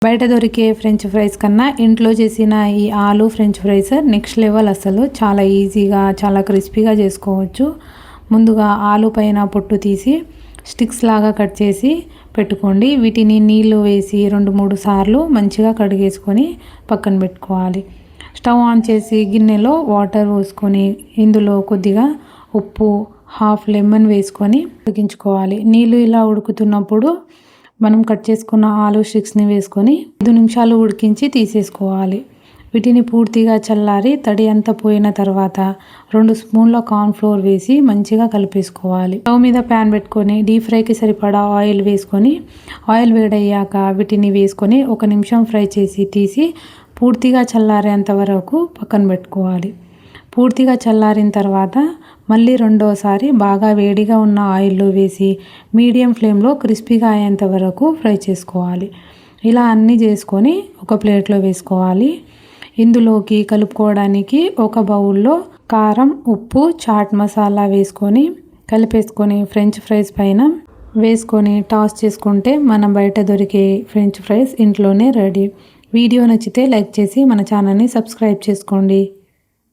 బయట దొరికే French fries కన్నా ఇంట్లో చేసిన ఈ ఆలు ఫ్రెంచ్ ఫ్రైస్ నెక్స్ట్ లెవెల్. అసలు చాలా ఈజీగా చాలా క్రిస్పీగా చేసుకోవచ్చు. ముందుగా ఆలు పైన పొట్టు తీసి స్టిక్స్ లాగా కట్ చేసి పెట్టుకోండి. వీటిని నీళ్లు వేసి 2-3 సార్లు మంచిగా కడిగేసుకొని పక్కన పెట్టుకోవాలి. స్టవ్ ఆన్ చేసి గిన్నెలో వాటర్ పోసుకొని ఇందులో కొద్దిగా ఉప్పు, హాఫ్ లెమన్ వేసుకొని ఉడికించుకోవాలి. నీళ్ళు ఇలా ఉడుకుతున్నప్పుడు మనం కట్ చేసుకున్న ఆలు స్టిక్స్ని వేసుకొని 5 నిమిషాలు ఉడికించి తీసేసుకోవాలి. వీటిని పూర్తిగా చల్లారి తడి అంతా పోయిన తర్వాత 2 స్పూన్ల కార్న్ఫ్లోర్ వేసి మంచిగా కలిపేసుకోవాలి. స్టవ్ మీద ప్యాన్ పెట్టుకొని డీప్ ఫ్రైకి సరిపడా ఆయిల్ వేసుకొని ఆయిల్ వేడయ్యాక వీటిని వేసుకొని 1 నిమిషం ఫ్రై చేసి తీసి పూర్తిగా చల్లారేంత వరకు పక్కన పెట్టుకోవాలి. పూర్తిగా చల్లారిన తర్వాత మళ్ళీ రెండోసారి బాగా వేడిగా ఉన్న ఆయిల్లో వేసి మీడియం ఫ్లేమ్లో క్రిస్పీగా అయ్యేంత వరకు ఫ్రై చేసుకోవాలి. ఇలా అన్నీ చేసుకొని ఒక ప్లేట్లో వేసుకోవాలి. ఇందులోకి కలుపుకోవడానికి ఒక బౌల్లో కారం, ఉప్పు, చాట్ మసాలా వేసుకొని కలిపేసుకొని ఫ్రెంచ్ ఫ్రైస్ పైన వేసుకొని టాస్ చేసుకుంటే మన బయట దొరికే ఫ్రెంచ్ ఫ్రైస్ ఇంట్లోనే రెడీ. వీడియో నచ్చితే లైక్ చేసి మన ఛానల్ని సబ్స్క్రైబ్ చేసుకోండి.